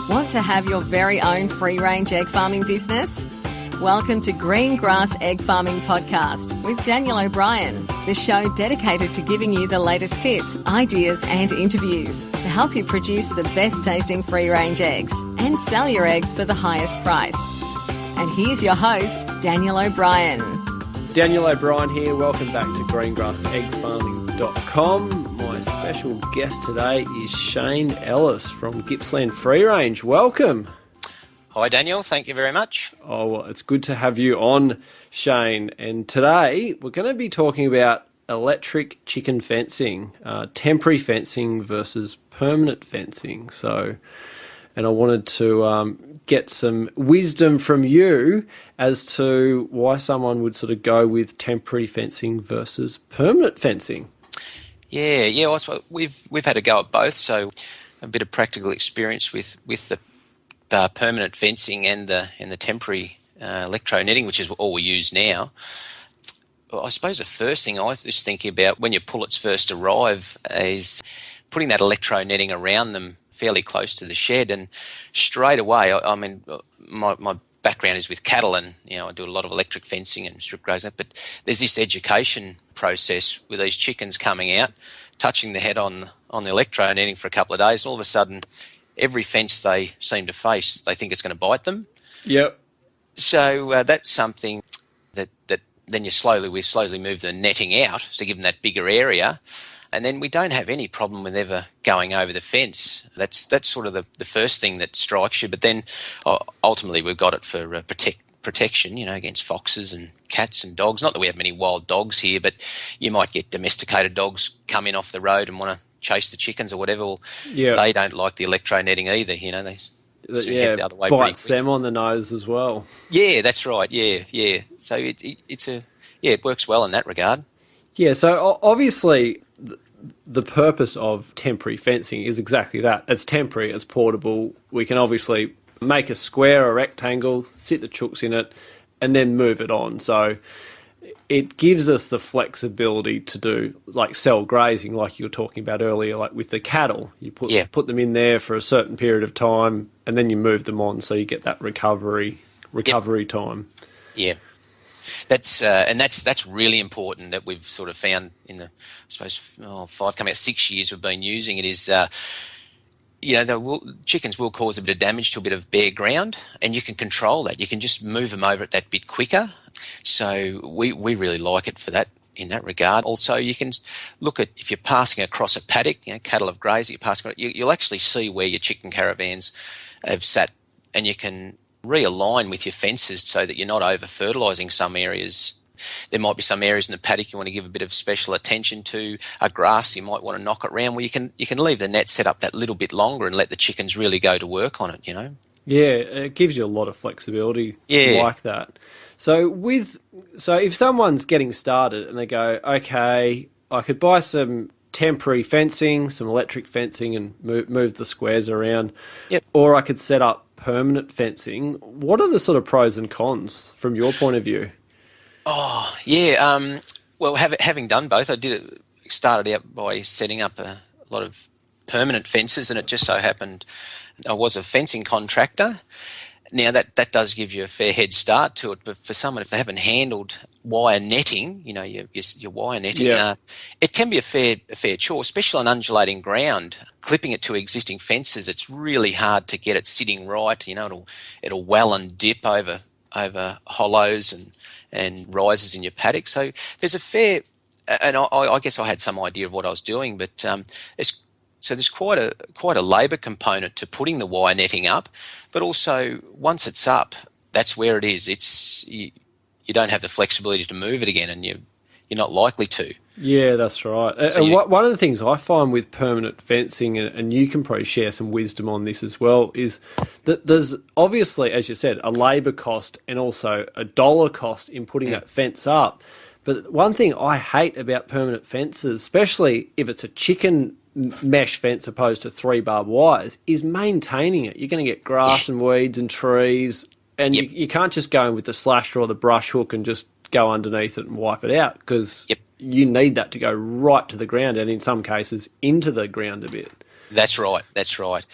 Want to have your very own free-range egg farming business? Welcome to Green Grass Egg Farming Podcast with Daniel O'Brien, the show dedicated to giving you the latest tips, ideas and interviews to help you produce the best tasting free-range eggs and sell your eggs for the highest price. And here's your host, Daniel O'Brien. Daniel O'Brien here. Welcome back to greengrasseggfarming.com. My special guest today is Shane Ellis from Gippsland Free Range. Welcome. Hi, Daniel. Thank you very much. Oh, well, it's good to have you on, Shane. And today we're going to be talking about electric chicken fencing, temporary fencing versus permanent fencing. And I wanted to get some wisdom from you as to why someone would sort of go with temporary fencing versus permanent fencing. Yeah. I suppose we've had a go at both, so a bit of practical experience with the permanent fencing and the temporary electro netting, which is all we use now. I suppose the first thing I was just thinking about when your pullets first arrive is putting that electro netting around them fairly close to the shed, and straight away, I mean, my background is with cattle, and I do a lot of electric fencing and strip grazing, but there's this education process with these chickens coming out, touching the head on the electro netting for a couple of days, and all of a sudden, every fence they seem to face, they think it's going to bite them. Yep. So that's something that then we slowly move the netting out to give them that bigger area. And then we don't have any problem with ever going over the fence. That's sort of the first thing that strikes you. But then ultimately we've got it for protection, against foxes and cats and dogs. Not that we have many wild dogs here, but you might get domesticated dogs come in off the road and want to chase the chickens or whatever. Well, they don't like the electro netting either. They head the other way. Bites them on the nose as well. Yeah, that's right. Yeah. So it works well in that regard. Yeah. So obviously, the purpose of temporary fencing is exactly that. It's temporary. It's portable. We can obviously make a square or rectangle, sit the chooks in it, and then move it on. So it gives us the flexibility to do like cell grazing, like you were talking about earlier, like with the cattle. You put them in there for a certain period of time, and then you move them on, so you get that recovery time. Yeah. That's really important that we've sort of found in the, I suppose, 6 years we've been using it is, chickens will cause a bit of damage to a bit of bare ground, and you can control that. You can just move them over it that bit quicker. So we really like it for that in that regard. Also, you can look at if you're passing across a paddock, cattle have grazed, you'll actually see where your chicken caravans have sat, and you can realign with your fences so that you're not over-fertilising some areas. There might be some areas in the paddock you want to give a bit of special attention to. A grass you might want to knock it around, where you can leave the net set up that little bit longer and let the chickens really go to work on it, Yeah, it gives you a lot of flexibility like that. So if someone's getting started and they go, okay, I could buy some temporary fencing, some electric fencing, and move the squares around, or I could set up permanent fencing. What are the sort of pros and cons from your point of view? Oh, yeah. Well, having done both, started out by setting up a lot of permanent fences, and it just so happened I was a fencing contractor. Now, that does give you a fair head start to it, but for someone, if they haven't handled wire netting, your wire netting, it can be a fair chore, especially on undulating ground. Clipping it to existing fences, it's really hard to get it sitting right. It'll well and dip over hollows and rises in your paddock. So there's a fair, and I guess I had some idea of what I was doing, but there's quite a labour component to putting the wire netting up, but also once it's up, that's where it is. You don't have the flexibility to move it again, and you're not likely to. Yeah, that's right. So one of the things I find with permanent fencing, and you can probably share some wisdom on this as well, is that there's obviously, as you said, a labour cost and also a dollar cost in putting that fence up. But one thing I hate about permanent fences, especially if it's a chicken mesh fence opposed to 3 barbed wires, is maintaining it. You're going to get grass and weeds and trees, and you can't just go in with the slasher or the brush hook and just go underneath it and wipe it out, because you need that to go right to the ground, and in some cases into the ground a bit. That's right. That's right.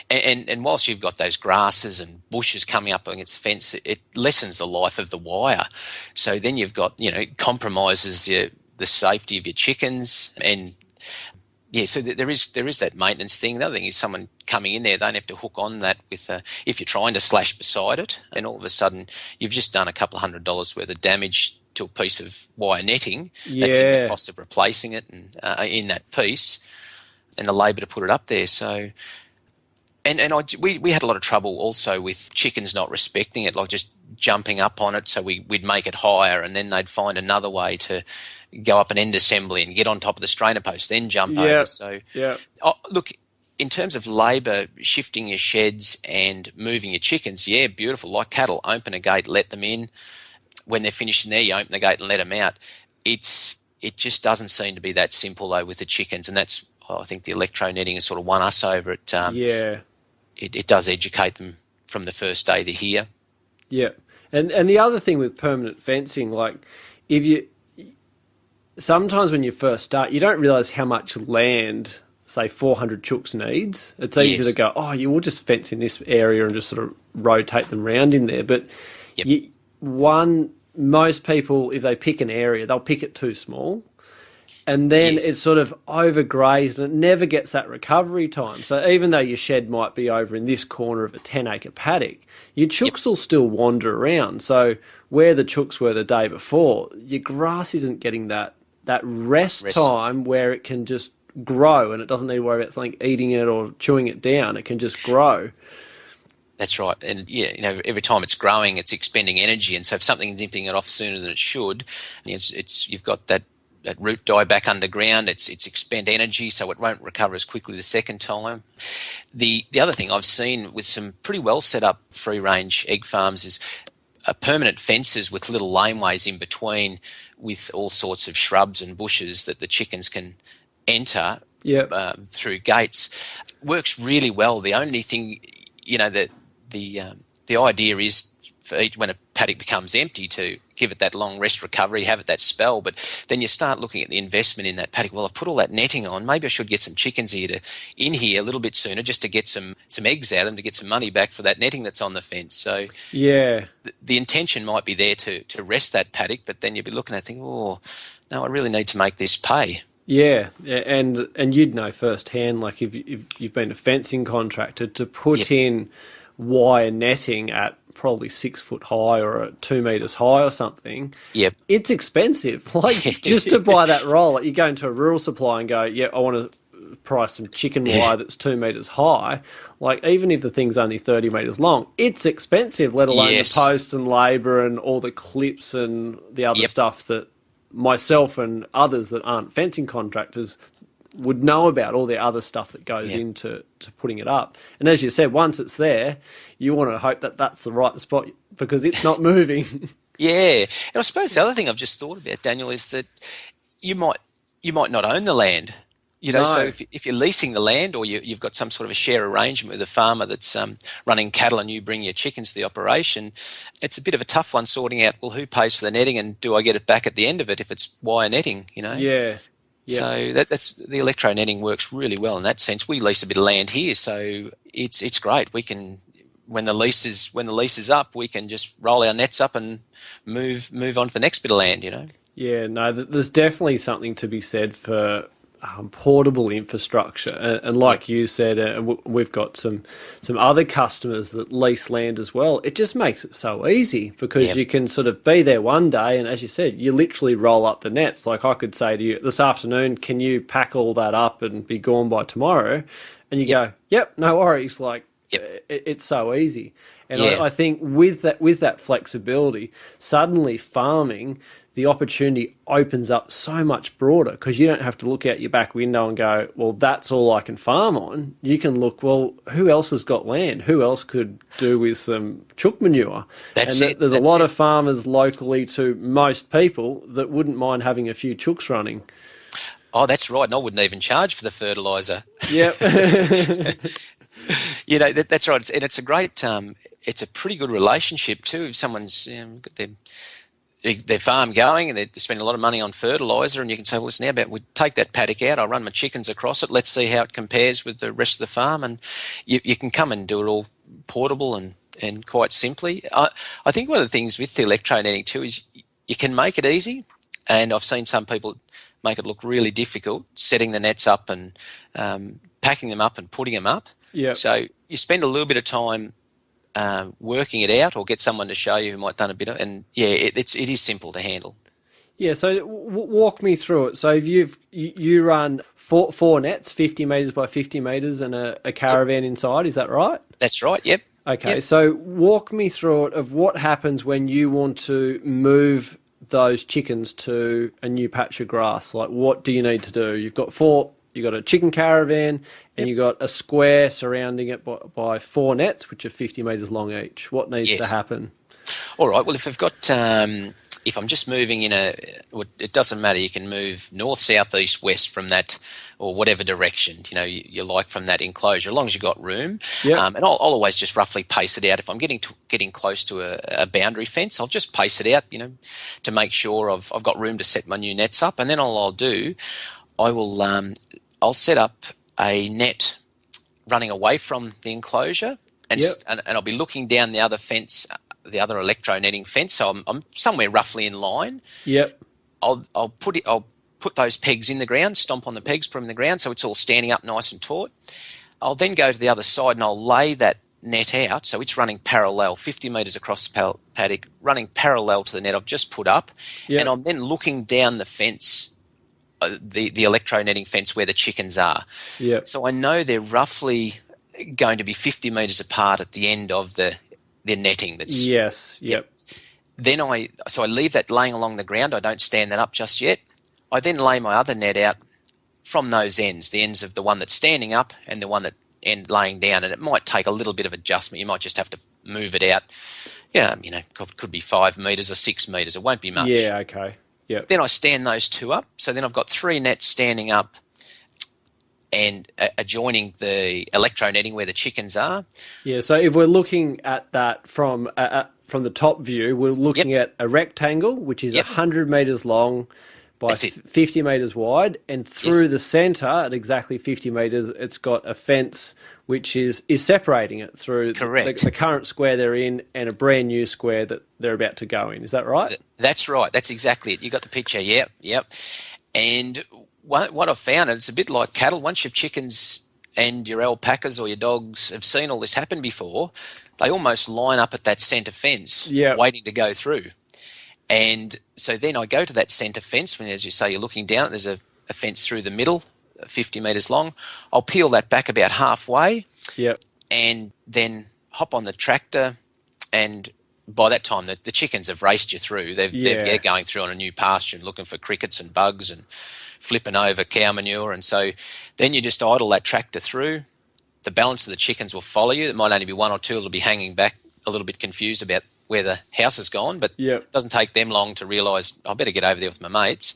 And whilst you've got those grasses and bushes coming up against the fence, it lessens the life of the wire. So then you've got, it compromises the safety of your chickens. And yeah, so there is that maintenance thing. The other thing is someone coming in there, they don't have to hook on that with if you're trying to slash beside it, and all of a sudden you've just done a couple of $100 worth of damage to a piece of wire netting. Yeah. That's in the cost of replacing it and in that piece, and the labour to put it up there. So. We had a lot of trouble also with chickens not respecting it, like just jumping up on it. So we'd make it higher, and then they'd find another way to go up an end assembly and get on top of the strainer post, then jump over. So, look, in terms of labour, shifting your sheds and moving your chickens, yeah, beautiful. Like cattle, open a gate, let them in. When they're finished in there, you open the gate and let them out. It just doesn't seem to be that simple though with the chickens, and that's I think the electro netting has sort of won us over it. It does educate them from the first day they're here. Yeah. And the other thing with permanent fencing, like sometimes when you first start, you don't realise how much land, say 400 chooks needs. It's easy to go, you will just fence in this area and just sort of rotate them around in there. But most people, if they pick an area, they'll pick it too small. And then it's sort of overgrazed and it never gets that recovery time. So even though your shed might be over in this corner of a 10-acre paddock, your chooks will still wander around. So where the chooks were the day before, your grass isn't getting that rest time where it can just grow and it doesn't need to worry about something eating it or chewing it down. It can just grow. That's right. And every time it's growing, it's expending energy. And so if something's nipping it off sooner than it should, you've got that root die back underground, it's expend energy, so it won't recover as quickly the second time. The other thing I've seen with some pretty well set up free range egg farms is permanent fences with little laneways in between with all sorts of shrubs and bushes that the chickens can enter through gates. Works really well. The only thing, that the idea is for when a paddock becomes empty to give it that long rest recovery, have it that spell. But then you start looking at the investment in that paddock. Well, I've put all that netting on. Maybe I should get some chickens in here a little bit sooner just to get some eggs out of them to get some money back for that netting that's on the fence. So the intention might be there to rest that paddock, but then you'd be looking at thinking, no, I really need to make this pay. Yeah, and you'd know firsthand, like if you've been a fencing contractor, to put in wire netting at probably 6 foot high or at 2 meters high or something. It's expensive. Like just to buy that roll, like you go into a rural supply and go, I want to price some chicken wire that's 2 meters high. Like even if the thing's only 30 meters long, it's expensive, let alone the post and labour and all the clips and the other stuff that myself and others that aren't fencing contractors would know about, all the other stuff that goes into putting it up. And as you said, once it's there, you want to hope that that's the right spot because it's not moving. And I suppose the other thing I've just thought about, Daniel, is that you might not own the land. So if you're leasing the land or you've got some sort of a share arrangement with a farmer that's running cattle and you bring your chickens to the operation, it's a bit of a tough one sorting out, well, who pays for the netting and do I get it back at the end of it if it's wire netting, So that's the electro netting works really well in that sense. We lease a bit of land here, so it's great. We can when the lease is up, we can just roll our nets up and move on to the next bit of land. Yeah, no, there's definitely something to be said for portable infrastructure, and like you said, we've got some other customers that lease land as well. It just makes it so easy because you can sort of be there one day, and as you said, you literally roll up the nets. Like I could say to you this afternoon, can you pack all that up and be gone by tomorrow? And you go, yep, no worries. Like it's so easy. And I think with that flexibility, suddenly farming, the opportunity opens up so much broader because you don't have to look out your back window and go, well, that's all I can farm on. You can look, well, who else has got land? Who else could do with some chook manure? There's a lot of farmers locally to most people that wouldn't mind having a few chooks running. Oh, that's right. And I wouldn't even charge for the fertiliser. Yep. That's right. And it's a great, it's a pretty good relationship too. If someone's got their their farm going, and they're spending a lot of money on fertiliser, and you can say, well, listen, how about we take that paddock out, I'll run my chickens across it, let's see how it compares with the rest of the farm, and you can come and do it all portable and quite simply. I think one of the things with the electro-netting too is you can make it easy, and I've seen some people make it look really difficult, setting the nets up and packing them up and putting them up. Yep. So you spend a little bit of time working it out, or get someone to show you who might have done a bit of, and yeah, it is simple to handle. Yeah, so walk me through it. So you run four nets, 50 metres by 50 metres, and a caravan inside, is that right? That's right, yep. Okay, Yep. so walk me through it of what happens when you want to move those chickens to a new patch of grass. Like, what do you need to do? You've got a chicken caravan, and you've got a square surrounding it by 4 nets, which are 50 metres long each. What needs to happen? All right, well, if I've got, if I'm just moving it doesn't matter, you can move north, south, east, west from that, or whatever direction, you like from that enclosure, as long as you've got room. Yep. And I'll always just roughly pace it out. If I'm getting close to a boundary fence, I'll just pace it out, to make sure I've got room to set my new nets up. And then all I'll do, I'll set up a net running away from the enclosure, and I'll be looking down the other fence, the other electro netting fence. So I'm somewhere roughly in line. Yep. I'll put those pegs in the ground, stomp on the pegs, put them in the ground, so it's all standing up nice and taut. I'll then go to the other side and I'll lay that net out, so it's running parallel, 50 metres across the paddock, running parallel to the net I've just put up. Yep. And I'm then looking down the fence, the electro netting fence where the chickens are. Yep. So I know they're roughly going to be 50 metres apart at the end of the netting. That's Yes. Yep. Then I leave that laying along the ground. I don't stand that up just yet. I then lay my other net out from those ends, the ends of the one that's standing up and the one that end laying down, and it might take a little bit of adjustment. You might just have to move it out. Could be 5 metres or 6 metres. It won't be much. Yeah. Okay. Yep. Then I stand those two up. So then I've got 3 nets standing up and adjoining the electro netting where the chickens are. Yeah. So if we're looking at that from the top view, we're looking at a rectangle which is 100 metres long by 50 metres wide, and through the centre at exactly 50 metres, it's got a fence which is separating it through the current square they're in and a brand new square that they're about to go in. Is that right? That's right. That's exactly it. You got the picture. Yep. And what I've found, and it's a bit like cattle, once your chickens and your alpacas or your dogs have seen all this happen before, they almost line up at that centre fence, waiting to go through. And so then I go to that centre fence when, as you say, you're looking down, there's a fence through the middle, 50 metres long. I'll peel that back about halfway, and then hop on the tractor, and by that time the chickens have raced you through. They're going through on a new pasture and looking for crickets and bugs and flipping over cow manure, and so then you just idle that tractor through. The balance of the chickens will follow you. It might only be 1 or 2 that'll be hanging back, a little bit confused about where the house has gone, but it doesn't take them long to realise, I better get over there with my mates.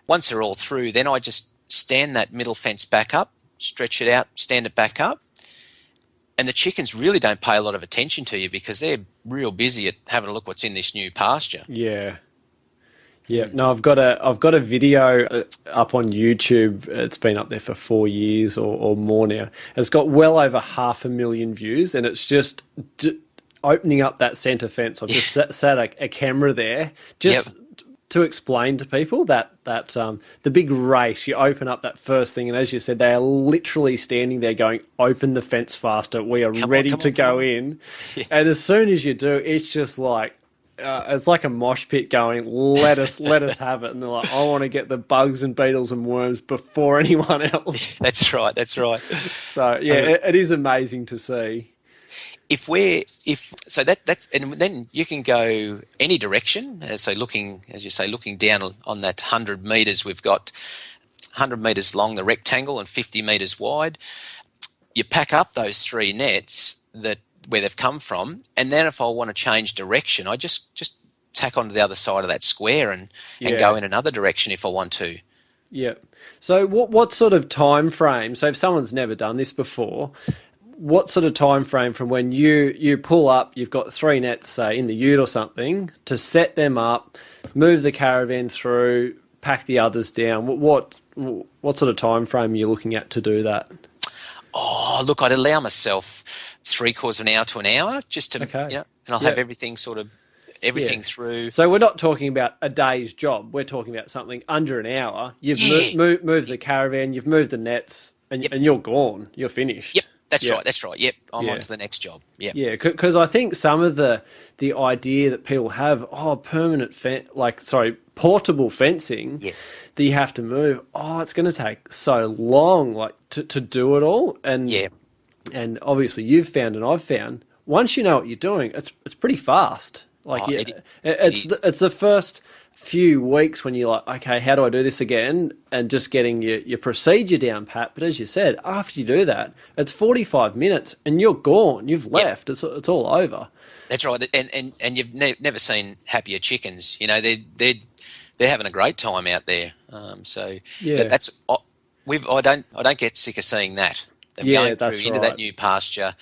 Once they're all through, then I just stand that middle fence back up, stretch it out, stand it back up, and the chickens really don't pay a lot of attention to you because they're real busy at having a look what's in this new pasture. Yeah. No, I've got a video up on YouTube. It's been up there for 4 years or more now. It's got well over 500,000 views, and it's just opening up that centre fence. I've just sat a camera there just to explain to people that the big race, you open up that first thing, and as you said, they are literally standing there going, open the fence faster, we are ready to go in. And as soon as you do, it's just like, it's like a mosh pit going, let us have it. And they're like, I want to get the bugs and beetles and worms before anyone else. That's right. So it is amazing to see. And then you can go any direction. So looking down on that 100 metres, we've got 100 metres long, the rectangle, and 50 metres wide. You pack up those 3 nets where they've come from, and then if I want to change direction, I just tack onto the other side of that square and go in another direction if I want to. Yeah. So what sort of time frame? So if someone's never done this before, what sort of time frame from when you pull up, you've got 3 nets, say, in the ute or something, to set them up, move the caravan through, pack the others down? What sort of time frame are you looking at to do that? Oh, look, I'd allow myself 3/4 of an hour to an hour just to, Okay. and I'll have everything through. So we're not talking about a day's job. We're talking about something under an hour. You've moved the caravan, you've moved the nets, and you're gone. You're finished. Yep, that's right. Yep, I'm on to the next job. Yep. Yeah, because I think some of the idea that people have, portable fencing that you have to move, it's going to take so long, like to do it all. And obviously you've found and I've found, once you know what you're doing, it's pretty fast. Like it's the first few weeks when you're like, okay, how do I do this again? And just getting your procedure down pat. But as you said, after you do that, it's 45 minutes and you're gone. You've left. It's all over. That's right. And you've never seen happier chickens. You know, they're having a great time out there. I don't get sick of seeing that. Them going through into that new pasture,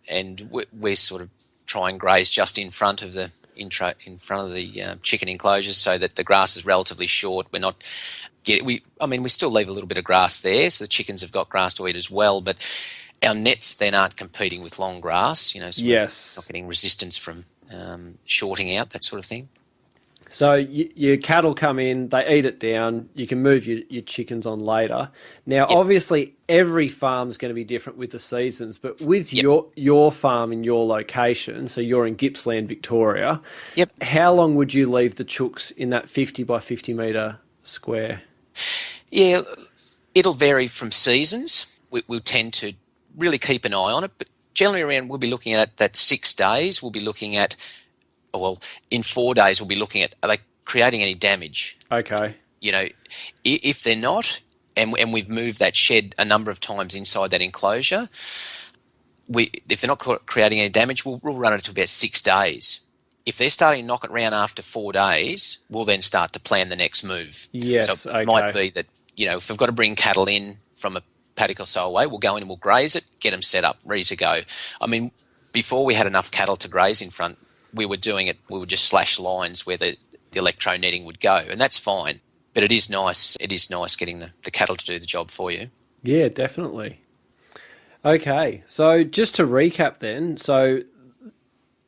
and we're sort of try and graze just in front of the chicken enclosures, so that the grass is relatively short. We're not we still leave a little bit of grass there, so the chickens have got grass to eat as well. But our nets then aren't competing with long grass. You know, so we're not getting resistance from shorting out, that sort of thing. So your cattle come in, they eat it down, you can move your chickens on later. Now, obviously, every farm's going to be different with the seasons, but with your farm in your location, so you're in Gippsland, Victoria, how long would you leave the chooks in that 50 by 50 metre square? Yeah, it'll vary from seasons. We'll tend to really keep an eye on it, but generally around we'll be looking at that 6 days. We'll be looking at, in 4 days, we'll be looking at, are they creating any damage? Okay. You know, if they're not, and we've moved that shed a number of times inside that enclosure, if they're not creating any damage, we'll run it to about 6 days. If they're starting to knock it around after 4 days, we'll then start to plan the next move. Yes, so it might be that, if we've got to bring cattle in from a paddock or so away, we'll go in and we'll graze it, get them set up, ready to go. I mean, before we had enough cattle to graze in front, we would just slash lines where the electro netting would go, and that's fine. But it is nice getting the cattle to do the job for you. Yeah, definitely. Okay, so just to recap then, so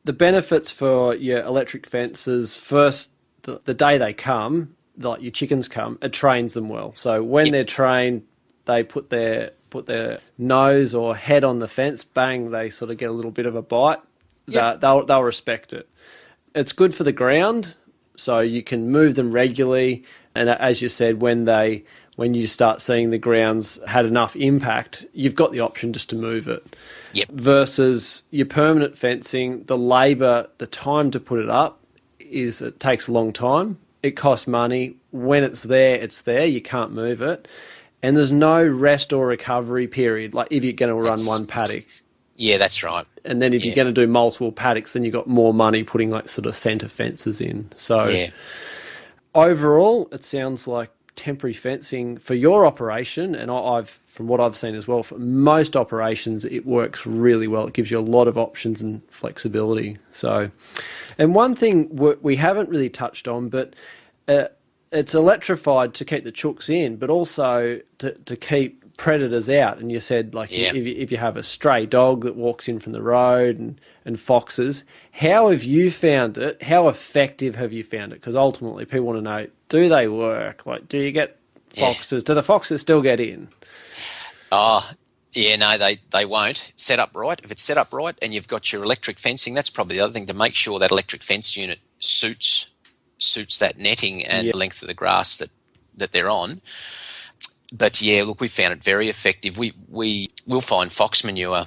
the benefits for your electric fences, first, the day they come, like your chickens come, it trains them well. So when they're trained, they put their nose or head on the fence, bang, they sort of get a little bit of a bite. They'll respect it. It's good for the ground, so you can move them regularly. And as you said, when you start seeing the ground's had enough impact, you've got the option just to move it. Yep. Versus your permanent fencing, the labour, the time to put it up it takes a long time. It costs money. When it's there, it's there. You can't move it. And there's no rest or recovery period, like if you're going to run one paddock. Yeah, that's right. And then if you're going to do multiple paddocks, then you've got more money putting like sort of centre fences in. So overall, it sounds like temporary fencing for your operation, and from what I've seen as well, for most operations, it works really well. It gives you a lot of options and flexibility. So, and one thing we haven't really touched on, but it's electrified to keep the chooks in, but also to keep predators out. And you said, like, if you have a stray dog that walks in from the road and foxes, how have you found it? How effective have you found it? Because ultimately people want to know, do they work? Like, do you get foxes? Do the foxes still get in? Oh, yeah, no, they won't. Set up right. If it's set up right and you've got your electric fencing, that's probably the other thing, to make sure that electric fence unit suits that netting and the length of the grass that they're on. But yeah, look, we found it very effective. We'll find fox manure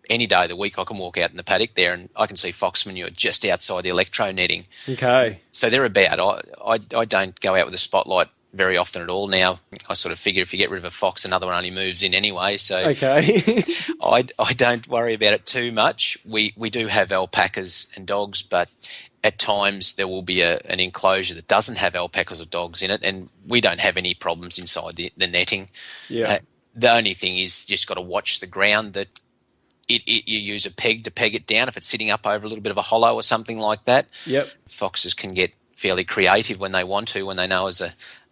any day of the week. I can walk out in the paddock there and I can see fox manure just outside the electro netting. Okay. So they're about. I don't go out with a spotlight very often at all now. I sort of figure if you get rid of a fox, another one only moves in anyway. So okay. I don't worry about it too much. We do have alpacas and dogs, but at times there will be an enclosure that doesn't have alpacas or dogs in it, and we don't have any problems inside the netting. Yeah. The only thing is just got to watch the ground that you use a peg to peg it down if it's sitting up over a little bit of a hollow or something like that. Yep. Foxes can get fairly creative when they want to, when they know there's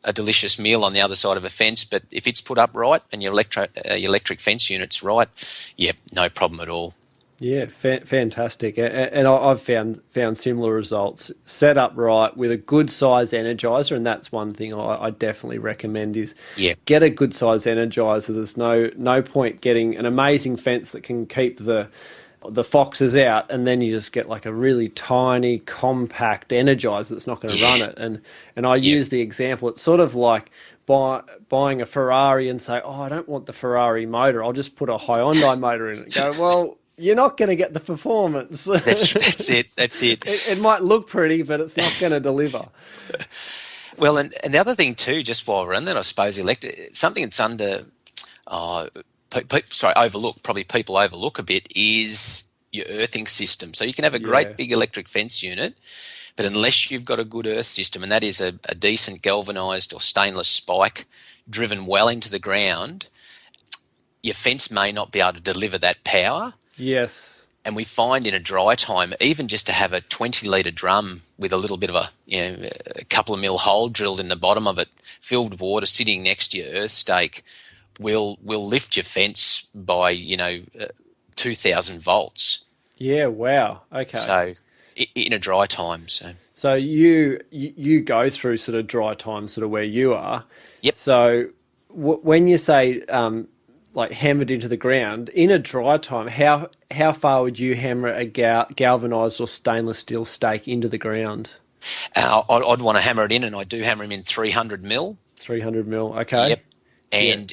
a delicious meal on the other side of a fence. But if it's put up right and your electric fence unit's right, yep, no problem at all. Yeah, fantastic. And I've found similar results. Set up right with a good size energizer, and that's one thing I definitely recommend is get a good size energizer. There's no point getting an amazing fence that can keep the foxes out, and then you just get like a really tiny, compact energizer that's not going to run it. And I use the example, it's sort of like buying a Ferrari and say, oh, I don't want the Ferrari motor, I'll just put a Hyundai motor in it. Go, well, you're not going to get the performance. That's it. It might look pretty, but it's not going to deliver. Well, and the other thing too, just while we're in there, I suppose something that's overlooked, probably people overlook a bit, is your earthing system. So you can have a great big electric fence unit, but unless you've got a good earth system, and that is a decent galvanised or stainless spike driven well into the ground, your fence may not be able to deliver that power. Yes. And we find in a dry time, even just to have a 20-litre drum with a little bit of a couple of mil hole drilled in the bottom of it, filled with water sitting next to your earth stake, will lift your fence by 2,000 volts. Yeah. Wow. Okay. So in a dry time. So you go through sort of dry time, sort of where you are. Yep. So when you say like hammered into the ground in a dry time, how far would you hammer a galvanised or stainless steel stake into the ground? I'd want to hammer it in, and I do hammer them in 300 mil. 300 mil. Okay. Yep. And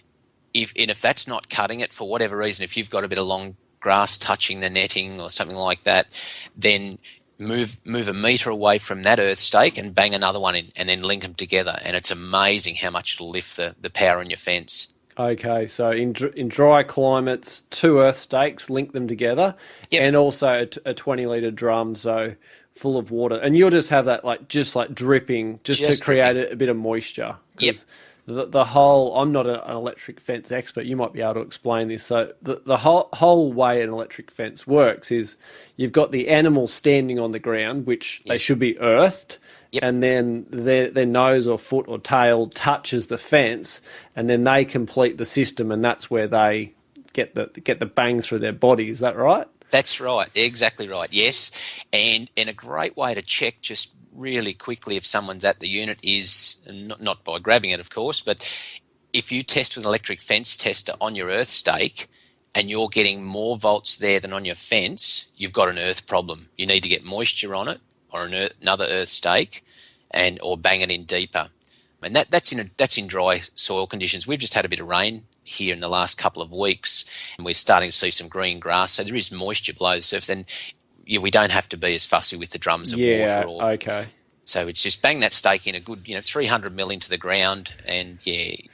if that's not cutting it for whatever reason, if you've got a bit of long grass touching the netting or something like that, then move a metre away from that earth stake and bang another one in, and then link them together. And it's amazing how much it'll lift the power in your fence. Okay, so in dry climates, 2 earth stakes, link them together, and also a 20-litre drum, so full of water. And you'll just have that just dripping, just to create a bit of moisture. Yep. The whole, I'm not an electric fence expert, you might be able to explain this. So the whole way an electric fence works is you've got the animals standing on the ground, which they should be earthed, and then their nose or foot or tail touches the fence, and then they complete the system, and that's where they get the bang through their body. Is that right? That's right, exactly right, yes. And a great way to check just really quickly if someone's at the unit is, not by grabbing it, of course, but if you test with an electric fence tester on your earth stake and you're getting more volts there than on your fence, you've got an earth problem. You need to get moisture on it or another earth stake or bang it in deeper. And that's in dry soil conditions. We've just had a bit of rain here in the last couple of weeks, and we're starting to see some green grass, so there is moisture below the surface, and we don't have to be as fussy with the drums of water. Okay. So it's just bang that stake in a good 300 mil into the ground, and a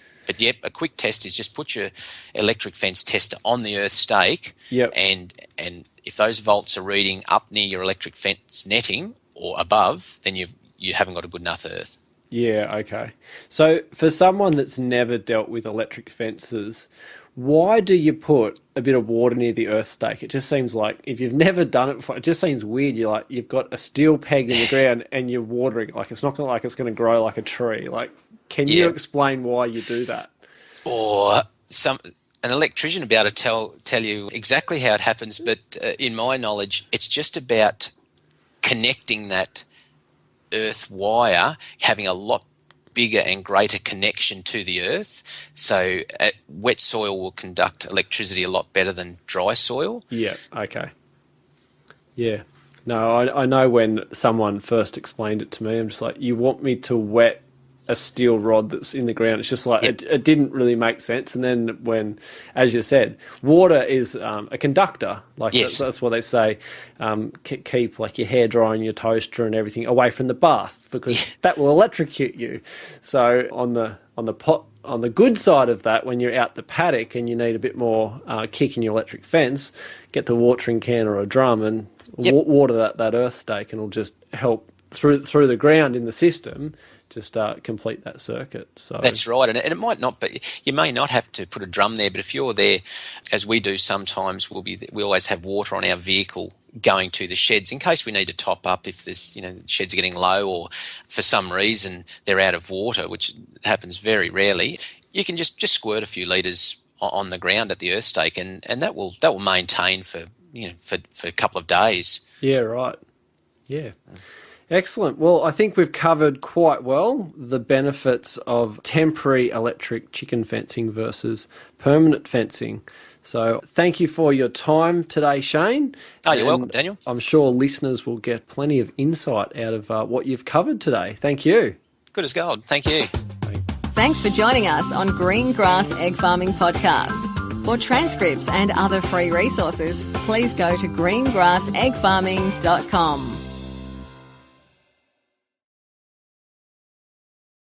quick test is just put your electric fence tester on the earth stake, and if those volts are reading up near your electric fence netting or above, then you haven't got a good enough earth. Yeah, okay. So for someone that's never dealt with electric fences, why do you put a bit of water near the earth stake? It just seems like, if you've never done it before, it just seems weird. You've got a steel peg in the ground and you're watering it. Like, it's not like it's going to grow like a tree. Like, can you explain why you do that? Or an electrician will be able to tell you exactly how it happens, but in my knowledge, it's just about connecting that earth wire, having a lot bigger and greater connection to the earth. So wet soil will conduct electricity a lot better than dry soil. Yeah, okay. Yeah. No, I know when someone first explained it to me, I'm just like, you want me to wet a steel rod that's in the ground? It's just like, it didn't really make sense. And then when, as you said, water is a conductor. Like, that's what they say. Keep like your hairdryer and your toaster and everything away from the bath, because that will electrocute you. So on the good side of that, when you're out the paddock and you need a bit more kick in your electric fence, get the watering can or a drum and water that earth stake, and it'll just help through the ground in the system just complete that circuit. So that's right, and it might not be. You may not have to put a drum there, but if you're there, as we do sometimes, we always have water on our vehicle going to the sheds in case we need to top up if there's the sheds are getting low or for some reason they're out of water, which happens very rarely. You can just squirt a few litres on the ground at the earth stake, and that will maintain for a couple of days. Yeah, right. Yeah. Excellent. Well, I think we've covered quite well the benefits of temporary electric chicken fencing versus permanent fencing. So thank you for your time today, Shane. Oh, you're welcome, Daniel. I'm sure listeners will get plenty of insight out of what you've covered today. Thank you. Good as gold. Thank you. Thanks for joining us on Green Grass Egg Farming Podcast. For transcripts and other free resources, please go to greengrasseggfarming.com.